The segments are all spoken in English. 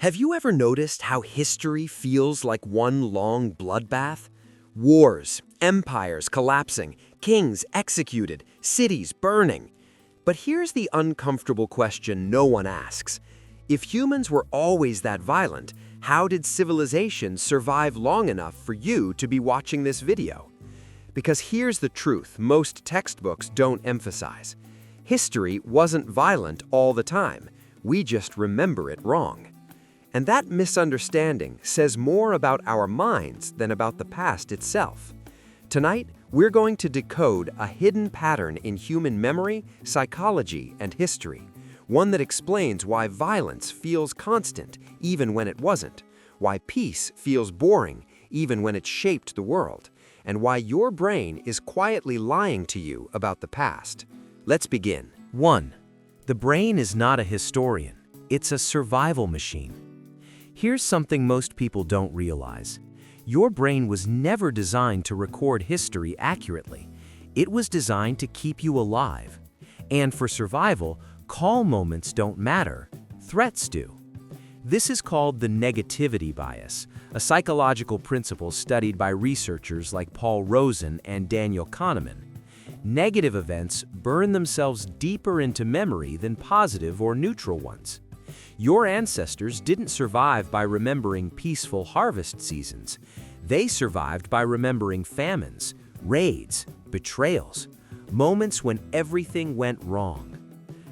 Have you ever noticed how history feels like one long bloodbath? Wars, empires collapsing, kings executed, cities burning. But here's the uncomfortable question no one asks. If humans were always that violent, how did civilization survive long enough for you to be watching this video? Because here's the truth most textbooks don't emphasize. History wasn't violent all the time. We just remember it wrong. And that misunderstanding says more about our minds than about the past itself. Tonight, we're going to decode a hidden pattern in human memory, psychology, and history. One that explains why violence feels constant even when it wasn't, why peace feels boring even when it shaped the world, and why your brain is quietly lying to you about the past. Let's begin. 1. The brain is not a historian. It's a survival machine. Here's something most people don't realize. Your brain was never designed to record history accurately. It was designed to keep you alive. And for survival, calm moments don't matter. Threats do. This is called the negativity bias, a psychological principle studied by researchers like Paul Rosen and Daniel Kahneman. Negative events burn themselves deeper into memory than positive or neutral ones. Your ancestors didn't survive by remembering peaceful harvest seasons. They survived by remembering famines, raids, betrayals, moments when everything went wrong.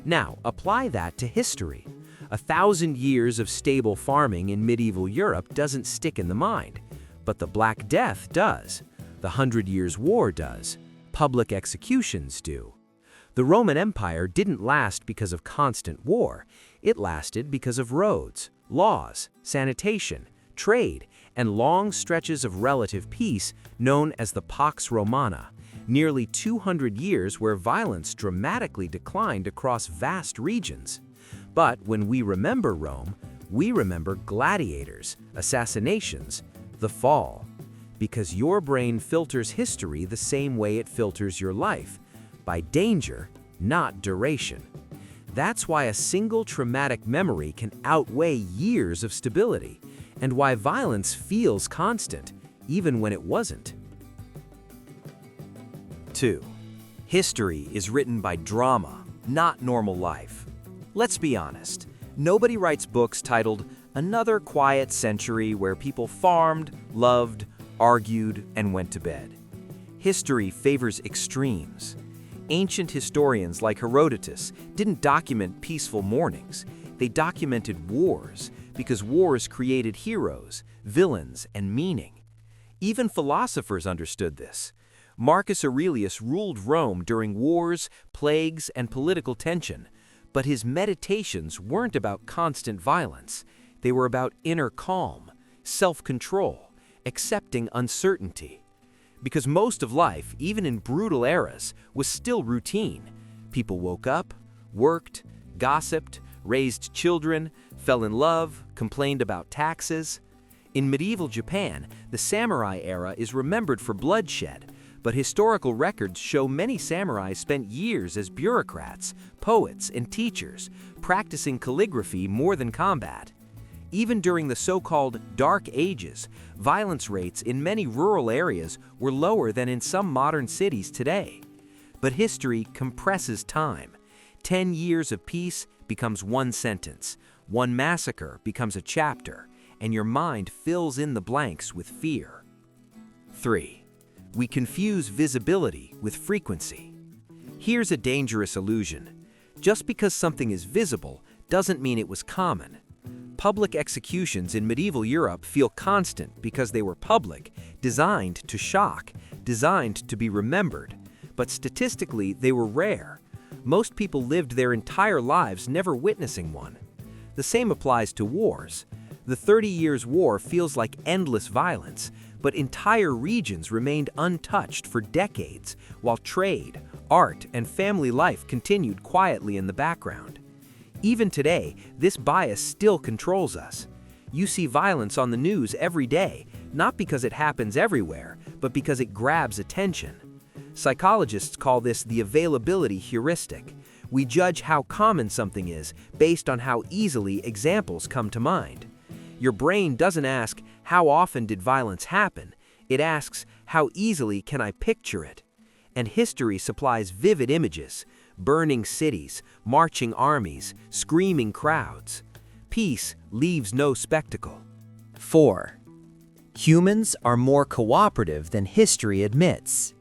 Now, apply that to history. 1,000 years of stable farming in medieval Europe doesn't stick in the mind, but the Black Death does. The 100 Years' War does. Public executions do. The Roman Empire didn't last because of constant war. It lasted because of roads, laws, sanitation, trade, and long stretches of relative peace known as the Pax Romana, nearly 200 years where violence dramatically declined across vast regions. But when we remember Rome, we remember gladiators, assassinations, the fall. Because your brain filters history the same way it filters your life, by danger, not duration. That's why a single traumatic memory can outweigh years of stability, and why violence feels constant, even when it wasn't. 2. History is written by drama, not normal life. Let's be honest, nobody writes books titled "Another Quiet Century Where People Farmed, Loved, Argued, and Went to Bed." History favors extremes. Ancient historians like Herodotus didn't document peaceful mornings. They documented wars, because wars created heroes, villains, and meaning. Even philosophers understood this. Marcus Aurelius ruled Rome during wars, plagues, and political tension, but his meditations weren't about constant violence. They were about inner calm, self-control, accepting uncertainty. Because most of life, even in brutal eras, was still routine. People woke up, worked, gossiped, raised children, fell in love, complained about taxes. In medieval Japan, the samurai era is remembered for bloodshed, but historical records show many samurai spent years as bureaucrats, poets, and teachers, practicing calligraphy more than combat. Even during the so-called Dark Ages, violence rates in many rural areas were lower than in some modern cities today. But history compresses time. 10 years of peace becomes one sentence, one massacre becomes a chapter, and your mind fills in the blanks with fear. 3. We confuse visibility with frequency. Here's a dangerous illusion. Just because something is visible doesn't mean it was common. Public executions in medieval Europe feel constant because they were public, designed to shock, designed to be remembered. But statistically, they were rare. Most people lived their entire lives never witnessing one. The same applies to wars. The 30 Years' War feels like endless violence, but entire regions remained untouched for decades, while trade, art, and family life continued quietly in the background. Even today, this bias still controls us. You see violence on the news every day, not because it happens everywhere, but because it grabs attention. Psychologists call this the availability heuristic. We judge how common something is based on how easily examples come to mind. Your brain doesn't ask, how often did violence happen? It asks, how easily can I picture it? And history supplies vivid images: burning cities, marching armies, screaming crowds. Peace leaves no spectacle. 4. Humans are more cooperative than history admits.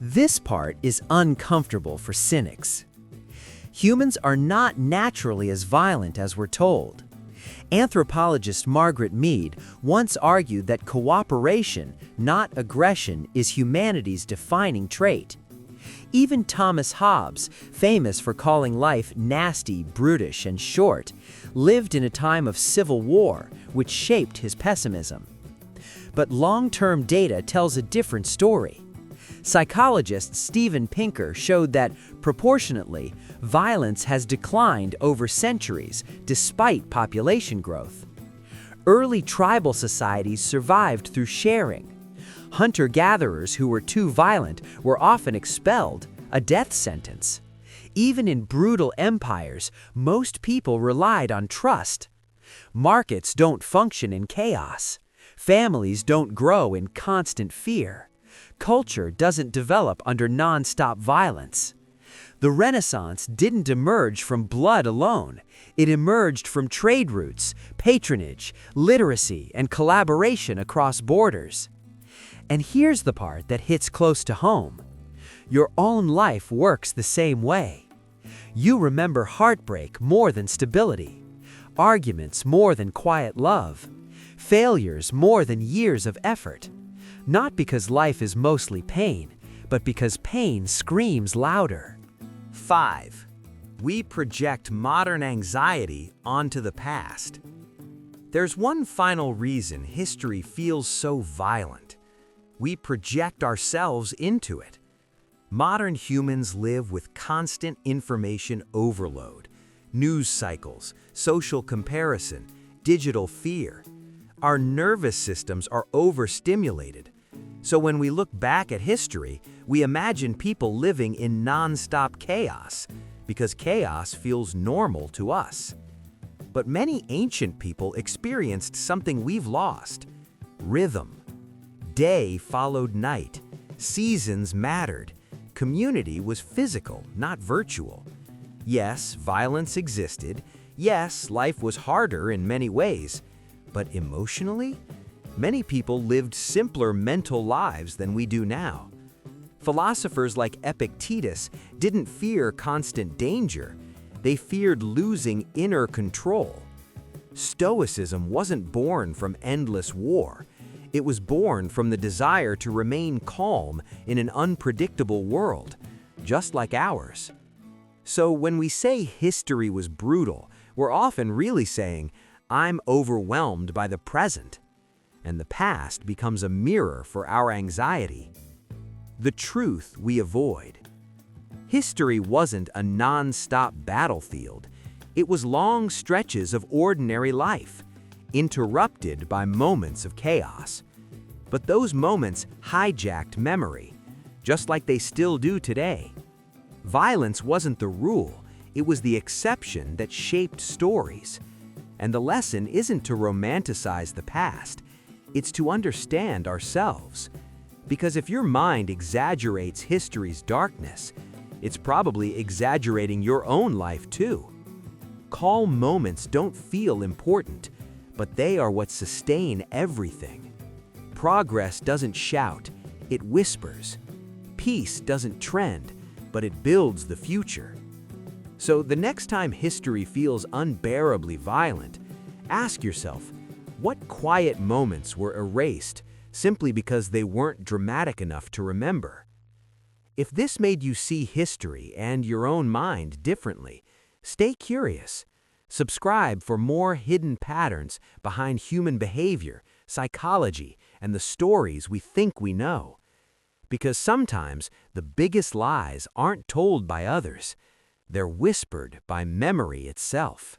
This part is uncomfortable for cynics. Humans are not naturally as violent as we're told. Anthropologist Margaret Mead once argued that cooperation, not aggression, is humanity's defining trait. Even Thomas Hobbes, famous for calling life nasty, brutish, and short, lived in a time of civil war, which shaped his pessimism. But long-term data tells a different story. Psychologist Steven Pinker showed that, proportionately, violence has declined over centuries despite population growth. Early tribal societies survived through sharing. Hunter-gatherers who were too violent were often expelled, a death sentence. Even in brutal empires, most people relied on trust. Markets don't function in chaos. Families don't grow in constant fear. Culture doesn't develop under non-stop violence. The Renaissance didn't emerge from blood alone. It emerged from trade routes, patronage, literacy, and collaboration across borders. And here's the part that hits close to home. Your own life works the same way. You remember heartbreak more than stability, arguments more than quiet love, failures more than years of effort. Not because life is mostly pain, but because pain screams louder. 5. We project modern anxiety onto the past. There's one final reason history feels so violent. We project ourselves into it. Modern humans live with constant information overload, news cycles, social comparison, digital fear. Our nervous systems are overstimulated. So when we look back at history, we imagine people living in non-stop chaos, because chaos feels normal to us. But many ancient people experienced something we've lost: rhythm. Day followed night. Seasons mattered. Community was physical, not virtual. Yes, violence existed. Yes, life was harder in many ways. But emotionally, many people lived simpler mental lives than we do now. Philosophers like Epictetus didn't fear constant danger. They feared losing inner control. Stoicism wasn't born from endless war. It was born from the desire to remain calm in an unpredictable world, just like ours. So when we say history was brutal, we're often really saying, I'm overwhelmed by the present. And the past becomes a mirror for our anxiety. The truth we avoid. History wasn't a non-stop battlefield. It was long stretches of ordinary life, interrupted by moments of chaos. But those moments hijacked memory, just like they still do today. Violence wasn't the rule, it was the exception that shaped stories. And the lesson isn't to romanticize the past, it's to understand ourselves. Because if your mind exaggerates history's darkness, it's probably exaggerating your own life too. Calm moments don't feel important, but they are what sustain everything. Progress doesn't shout, it whispers. Peace doesn't trend, but it builds the future. So the next time history feels unbearably violent, ask yourself, what quiet moments were erased simply because they weren't dramatic enough to remember? If this made you see history and your own mind differently, stay curious. Subscribe for more hidden patterns behind human behavior, psychology, and the stories we think we know. Because sometimes the biggest lies aren't told by others. They're whispered by memory itself.